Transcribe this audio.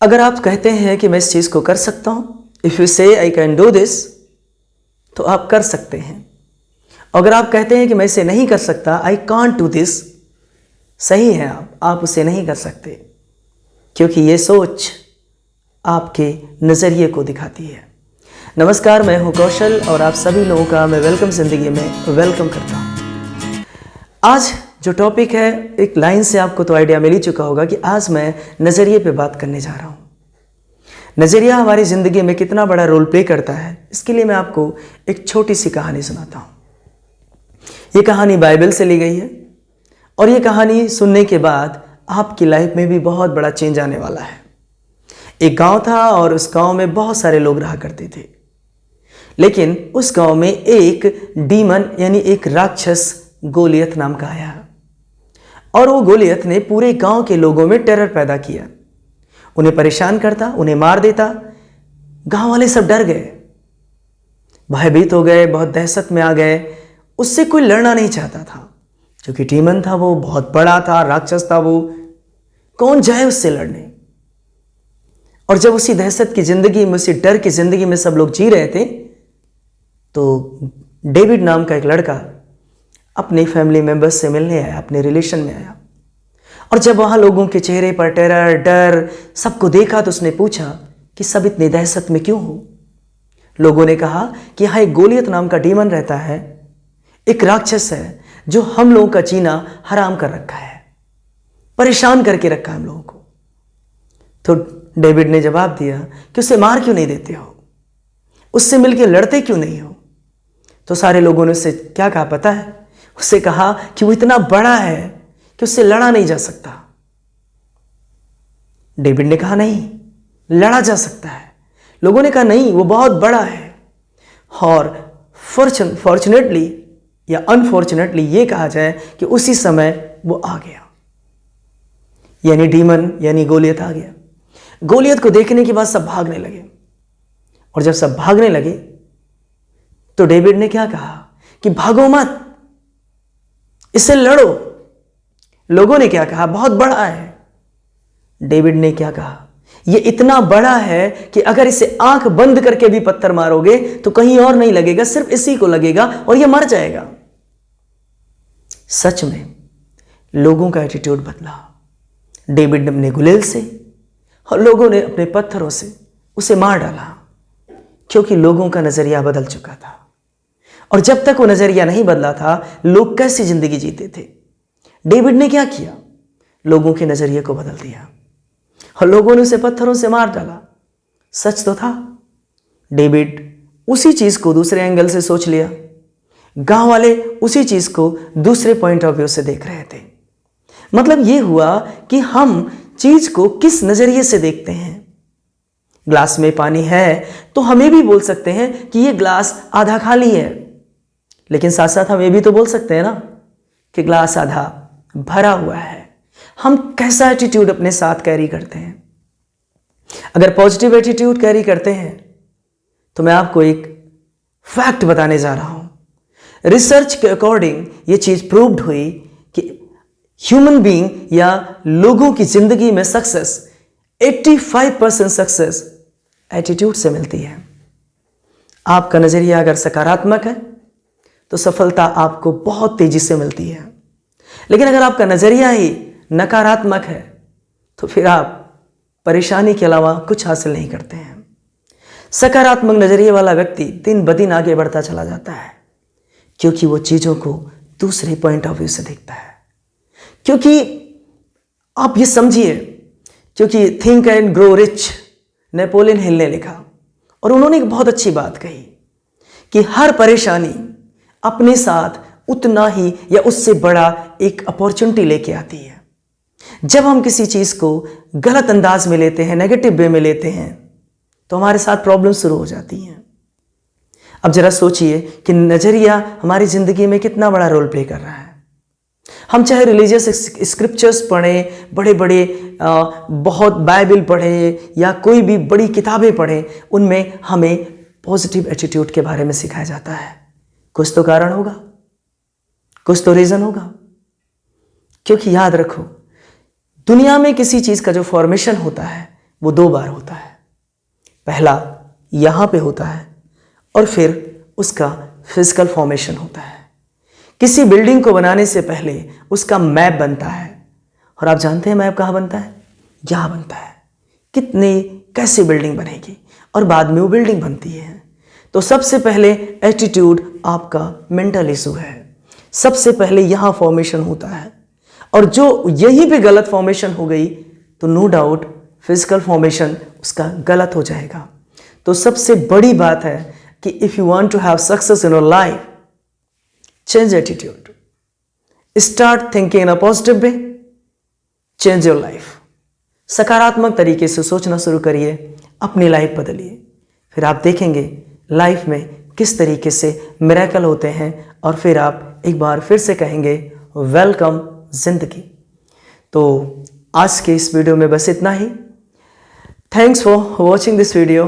अगर आप कहते हैं कि मैं इस चीज़ को कर सकता हूँ, इफ़ यू से आई कैन डू दिस, तो आप कर सकते हैं। अगर आप कहते हैं कि मैं इसे नहीं कर सकता, आई कांट डू दिस, सही है, आप उसे नहीं कर सकते, क्योंकि ये सोच आपके नज़रिए को दिखाती है। नमस्कार, मैं हूं कौशल और आप सभी लोगों का मैं वेलकम ज़िंदगी में वेलकम करता हूं। आज जो टॉपिक है, एक लाइन से आपको तो आइडिया मिल ही चुका होगा कि आज मैं नज़रिए पे बात करने जा रहा हूं। नज़रिया हमारी ज़िंदगी में कितना बड़ा रोल प्ले करता है, इसके लिए मैं आपको एक छोटी सी कहानी सुनाता हूं। ये कहानी बाइबल से ली गई है और ये कहानी सुनने के बाद आपकी लाइफ में भी बहुत बड़ा चेंज आने वाला है। एक गांव था और उस गांव में बहुत सारे लोग रहा करते थे, लेकिन उस गांव में एक डीमन यानी एक राक्षस गोलियत नाम का आया और वो गोलियत ने पूरे गांव के लोगों में टेरर पैदा किया। उन्हें परेशान करता, उन्हें मार देता। गांव वाले सब डर गए, भयभीत हो गए, बहुत दहशत में आ गए। उससे कोई लड़ना नहीं चाहता था, क्योंकि डीमन था, वो बहुत बड़ा था, राक्षस था, वो कौन जाए उससे लड़ने। और जब उसी दहशत की जिंदगी में, उसी डर की जिंदगी में सब लोग जी रहे थे, तो डेविड नाम का एक लड़का अपने फैमिली मेंबर्स से मिलने आया, अपने रिलेशन में आया। और जब वहां लोगों के चेहरे पर टेरर, डर सबको देखा, तो उसने पूछा कि सब इतनी दहशत में क्यों हो। लोगों ने कहा कि यहां एक गोलियत नाम का डीमन रहता है, एक राक्षस है जो हम लोगों का जीना हराम कर रखा है, परेशान करके रखा है हम लोगों को। तो डेविड ने जवाब दिया कि उसे मार क्यों नहीं देते हो, उससे मिलकर लड़ते क्यों नहीं हो। तो सारे लोगों ने उससे क्या कहा पता है? उससे कहा कि वो इतना बड़ा है कि उससे लड़ा नहीं जा सकता। डेविड ने कहा नहीं, लड़ा जा सकता है। लोगों ने कहा नहीं, वो बहुत बड़ा है। और फॉर्चुनेटली या अनफॉर्चुनेटली ये कहा जाए कि उसी समय वो आ गया, यानी डीमन यानी गोलियत आ गया। गोलियत को देखने के बाद सब भागने लगे, और जब सब भागने लगे तो डेविड ने क्या कहा कि भागो मत, इससे लड़ो। लोगों ने क्या कहा? बहुत बड़ा है। डेविड ने क्या कहा? यह इतना बड़ा है कि अगर इसे आंख बंद करके भी पत्थर मारोगे तो कहीं और नहीं लगेगा, सिर्फ इसी को लगेगा और यह मर जाएगा। सच में लोगों का एटीट्यूड बदला। डेविड ने अपने गुलेल से और लोगों ने अपने पत्थरों से उसे मार डाला, क्योंकि लोगों का नजरिया बदल चुका था। और जब तक वो नजरिया नहीं बदला था, लोग कैसी जिंदगी जीते थे। डेविड ने क्या किया? लोगों के नजरिए को बदल दिया और लोगों ने उसे पत्थरों से मार डाला। सच तो था, डेविड उसी चीज को दूसरे एंगल से सोच लिया। गांव वाले उसी चीज को दूसरे पॉइंट ऑफ व्यू से देख रहे थे। मतलब यह हुआ कि हम चीज को किस नजरिए से देखते हैं। ग्लास में पानी है तो हमें भी बोल सकते हैं कि यह ग्लास आधा खाली है, लेकिन साथ साथ हम ये भी तो बोल सकते हैं ना कि ग्लास आधा भरा हुआ है। हम कैसा एटीट्यूड अपने साथ कैरी करते हैं। अगर पॉजिटिव एटीट्यूड कैरी करते हैं तो मैं आपको एक फैक्ट बताने जा रहा हूं। रिसर्च के अकॉर्डिंग ये चीज प्रूव्ड हुई कि ह्यूमन बीइंग या लोगों की जिंदगी में सक्सेस, 85% सक्सेस एटीट्यूड से मिलती है। आपका नजरिया अगर सकारात्मक है तो सफलता आपको बहुत तेजी से मिलती है, लेकिन अगर आपका नजरिया ही नकारात्मक है तो फिर आप परेशानी के अलावा कुछ हासिल नहीं करते हैं। सकारात्मक नजरिए वाला व्यक्ति दिन ब दिन आगे बढ़ता चला जाता है, क्योंकि वो चीजों को दूसरे पॉइंट ऑफ व्यू से देखता है। क्योंकि आप ये समझिए, क्योंकि think and grow rich Napoleon Hill ने लिखा, और उन्होंने एक बहुत अच्छी बात कही कि हर परेशानी अपने साथ उतना ही या उससे बड़ा एक अपॉर्चुनिटी लेके आती है। जब हम किसी चीज को गलत अंदाज में लेते हैं, नेगेटिव वे में लेते हैं, तो हमारे साथ प्रॉब्लम शुरू हो जाती हैं। अब जरा सोचिए कि नजरिया हमारी जिंदगी में कितना बड़ा रोल प्ले कर रहा है। हम चाहे रिलीजियस स्क्रिप्चर्स पढ़ें, बड़े बड़े बहुत बाइबल पढ़ें या कोई भी बड़ी किताबें पढ़ें, उनमें हमें पॉजिटिव एटीट्यूड के बारे में सिखाया जाता है। कुछ तो कारण होगा, कुछ तो रीजन होगा। क्योंकि याद रखो, दुनिया में किसी चीज का जो फॉर्मेशन होता है वो 2 बार होता है। पहला यहाँ पे होता है और फिर उसका फिजिकल फॉर्मेशन होता है। किसी बिल्डिंग को बनाने से पहले उसका मैप बनता है, और आप जानते हैं मैप कहाँ बनता है? यहाँ बनता है। कैसे बिल्डिंग बनेगी और बाद में वो बिल्डिंग बनती है। तो सबसे पहले एटीट्यूड आपका मेंटल इशू है, सबसे पहले यहाँ फॉर्मेशन होता है, और जो यहीं पे गलत फॉर्मेशन हो गई तो नो डाउट फिजिकल फॉर्मेशन उसका गलत हो जाएगा। तो सबसे बड़ी बात है कि if you want to have success in your life, change attitude, start thinking in a positive way, change your life. सकारात्मक तरीके से सोचना शुरू करिए, अपनी लाइफ बदलिए, फिर आप देखेंगे लाइफ में किस तरीके से मिरेकल होते हैं, और फिर आप एक बार फिर से कहेंगे वेलकम जिंदगी। तो आज के इस वीडियो में बस इतना ही। Thanks for watching this video.